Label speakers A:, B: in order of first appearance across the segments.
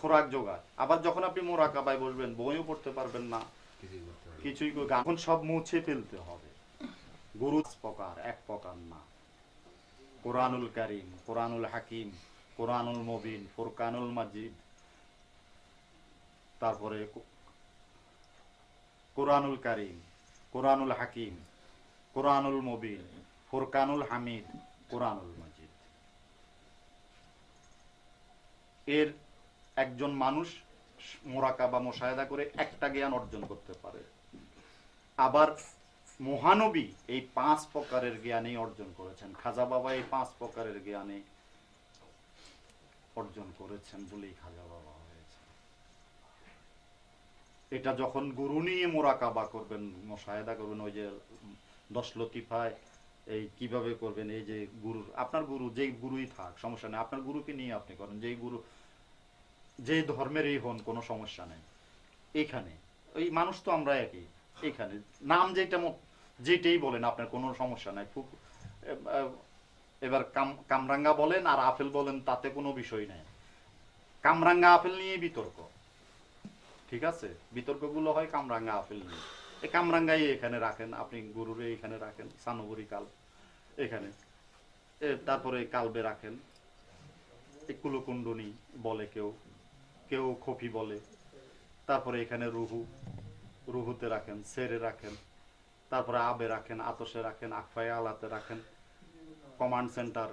A: খোরাক জোগায়। আবার যখন আপনি মোরাকাবায় বসবেন, বইও পড়তে পারবেন না, কিছুই এখন সব মুছে ফেলতে হবে। গুরু প্রকার, এক প্রকার না। কোরআনুল কারীম, কোরআনুল হাকিম, কোরআনুল মুবিন, ফুরকানুল মাজিদ, তারপরে কোরআনুল কারীম, কোরআনুল হাকিম, কোরআনুল মুবিন, ফুরকানুল হামিদ, কোরআনুল মাজিদ। এর একজন মানুষ মোরাকাবা মুশাহাদা করে একটা জ্ঞান অর্জন করতে পারে। আবার মহানবী এই 5 প্রকারের জ্ঞানই অর্জন করেছেন। খাজা বাবা এই 5 প্রকারের জ্ঞানে অর্জন করেছেন বলেই খাজা বাবা হয়েছে। এটা যখন গুরু নিয়ে মোরাকাবা করবেন, মুশাহাদা করবেন, ওই যে 10 লতিফায় এই কিভাবে করবেন, এই যে গুরু, আপনার গুরু যেই গুরুই থাক সমস্যা নেই, আপনার গুরুকে নিয়ে আপনি করেন, যেই গুরু যে ধর্মেরই হন কোনো সমস্যা নেই। এখানে ওই মানুষ তো আমরা একই, এখানে নাম যেটাই বলেন আপনার কোনো সমস্যা নাই। এবার কামরাঙ্গা বলেন আর আপেল বলেন, তাতে কোনো বিষয় নাই। কামরাঙ্গা আপেল নিয়ে বিতর্ক, ঠিক আছে, বিতর্কগুলো হয় কামরাঙ্গা আপেল নিয়ে। এই কামরাঙ্গাই এখানে রাখেন, আপনি গুরুরে এখানে রাখেন, সানুবরি কাল এখানে, তারপরে কালবে রাখেন, কুলকুণ্ডনী বলে কেউ, কেউ খফি বলে, তারপরে এখানে রুহুতে রাখেন, সেরে রাখেন, তারপরে আবে রাখেন, আতসে রাখেন, আকফায় আলাতে রাখেন, কমান্ড সেন্টার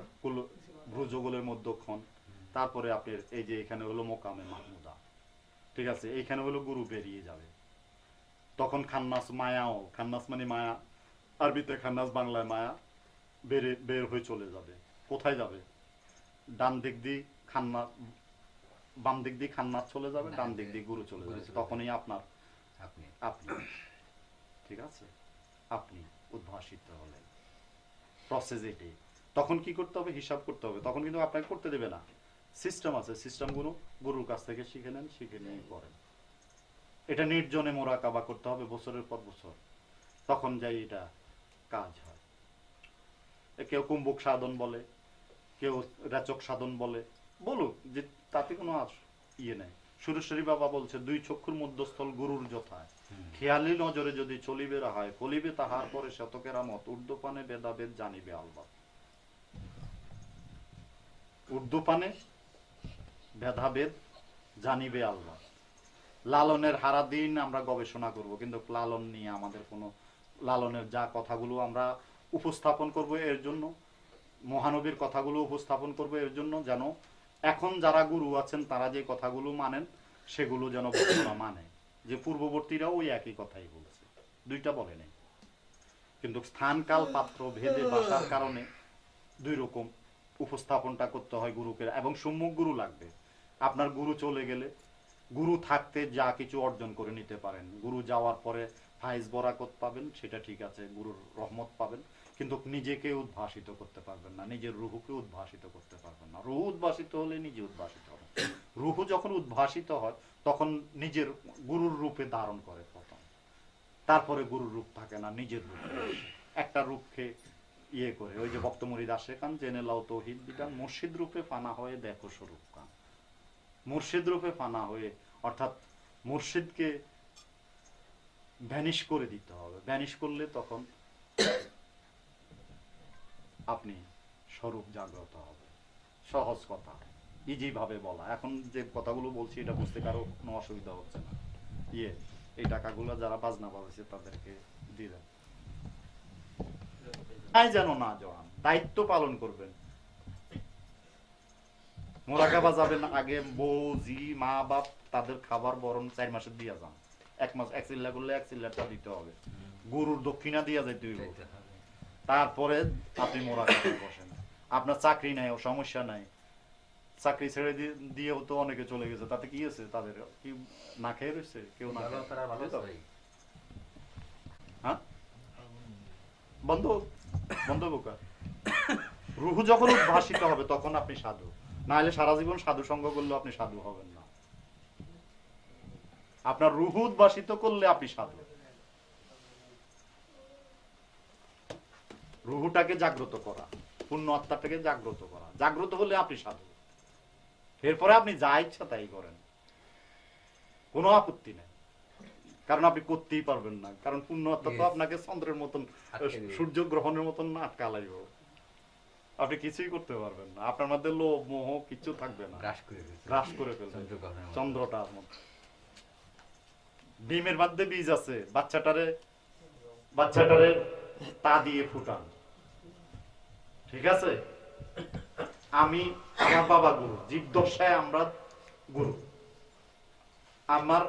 A: ভ্রুজগুলের মধ্যক্ষণ, তারপরে আপনার এই যে এখানে হলো মোকামে মাহমুদা, ঠিক আছে, এইখানে হলো গুরু বেরিয়ে যাবে। তখন খান্নাস মায়াও, খান্নাস মানে মায়া, আরবিতে খান্নাস, বাংলায় মায়া, বের হয়ে চলে যাবে। কোথায় যাবে? ডান দিক দিয়ে খান্নাস, বাম দিক দিয়ে খান্নাস চলে যাবে, ডান দিক দিয়ে গুরু চলে যাবে। তখনই আপনার আপনি ঠিক আছে, আপনি উদ্ভাসিত হলেন। প্রসেস এটাই। তখন কি করতে হবে? হিসাব করতে হবে। তখন কিন্তু আপনাকে করতে দেবে না, সিস্টেম আছে, সিস্টেমগুলো গুরুর কাছ থেকে শিখে নেন, শিখে নিয়ে করেন। এটা নির্জনে মোরাকাবা করতে হবে বছরের পর বছর, তখন যাই এটা কাজ হয়। কেউ কুম্ভক সাধন বলে, কেউ রেচক সাধন বলে, বলুক, যে তাতে কোনো ইয়ে নেই। সুরেশ্বরী বাবা বলছে, 2 চক্ষুর মধ্যস্থল গুরুর যথায়, খেয়ালি নজরে যদি চলিবে রাহায়, ফলিবে তাহার পরে শতকেরামত, ঊর্ধ্বপানে বেদাবেদ জানিবে আলবাত। ঊর্ধ্বপানে ভেদাভেদ জানিবে আলবাত। লালনের হারা দিন আমরা গবেষণা করব, কিন্তু লালন নিয়ে আমাদের কোনো, লালনের যা কথাগুলো আমরা উপস্থাপন করব এর জন্য, মহানবীর কথাগুলো উপস্থাপন করব এর জন্য, যেন এখন যারা গুরু আছেন তারা যে কথাগুলো মানেন সেগুলো যেন বর্তমানে মানে, যে পূর্ববর্তীরাও ওই একই কথাই বলছে, দুইটা বলে নেই। কিন্তু স্থান কাল পাত্র ভেদে ভাষার কারণে 2 রকম উপস্থাপনটা করতে হয় গুরুকে, এবং সম্মুখ গুরু লাগবে। আপনার গুরু চলে গেলে, গুরু থাকতে যা কিছু অর্জন করে নিতে পারেন, গুরু যাওয়ার পরে ফাইজ বরাকত পাবেন, সেটা ঠিক আছে, গুরুর রহমত পাবেন, কিন্তু নিজেকে উদ্ভাসিত করতে পারবেন না, নিজের রুহুকে উদ্ভাসিত করতে পারবেন না। রুহু উদ্ভাসিত হলে নিজে উদ্ভাসিত হবে। রুহু যখন উদ্ভাসিত হয় তখন নিজের গুরুর রূপে ধারণ করে প্রথম, তারপরে গুরুর রূপ থাকে না, নিজের রূপ, একটা রূপকে ইয়ে করে। ওই যে ভক্ত মুরিদ আসে কান জেনে লাও তৌহিদ বিধান, মুর্শিদ রূপে ফানা হয়ে দেখো স্বরূপ কান। মুর্শিদ রূপে ফানা হয়ে, অর্থাৎ মুর্শিদকে ভ্যানিশ করে দিতে হবে। ভ্যানিশ করলে তখন আপনি স্বরূপ জাগ্রত হবে। সহজ কথা, ইজি ভাবে বলা। এখন যে কথাগুলো বলছি এটা বুঝতে কারো কোনো অসুবিধা হচ্ছে না। এই টাকাগুলো যারা বাজনা বাজাচ্ছে তাদেরকে দিয়ে দেন, তাই যেন না জড়ান, দায়িত্ব পালন করবেন। মোরাকাবা যাবেন আগে, বউ জি মা বাপ তাদের খাবার বরণ 4 মাসের দিয়া যান। 1 মাস 1 চিল্লা করলে 1 চিল্লাটা দিতে হবে, গরুর দক্ষিণা দিয়া যাইতে হইব, তারপরে আপনি মোরাকাবা বসেন। আপনার চাকরি নাই, সমস্যা নাই, চাকরি ছেড়ে দিয়েও তো অনেকে চলে গেছে, তাতে কি আছে? তাদের কি না খেয়ে রয়েছে? কেউ না খেয়ে, হ্যাঁ, বন্ধ বন্ধ বোকা। রুহু যখন উদ্ভাসিত হবে তখন আপনি সাধু, না হলে সারা জীবন সাধু সঙ্গ করলেও আপনি সাধু হবেন না। আপনার রুহু উদ্ভাসিত করলে আপনি সাধু। রুহুটাকে জাগ্রত করা, পূর্ণ আত্মাটাকে জাগ্রত করা, জাগ্রত হলে আপনি সাধু। এরপরে আপনি যা ইচ্ছা তাই করেন, কোনো আপত্তি নেই, কারণ আপনি করতেই পারবেন না, কারণ পূর্ণ আত্মা তো আপনাকে চন্দ্রের মতন সূর্য গ্রহণের মতন আটকা লাইব, আপনি কিছুই করতে পারবেন না, আপনার মধ্যে লোভ মোহ কিছু থাকবে না, গ্রাস করে ফেলবে চন্দ্রটার মতো। ডিমের মধ্যে বীজ আছে, বাচ্চাটারে তা দিয়ে ফুটান, ঠিক আছে? আমি আমার বাবা গুরু, জীবদশায় আমরা গুরু, আমার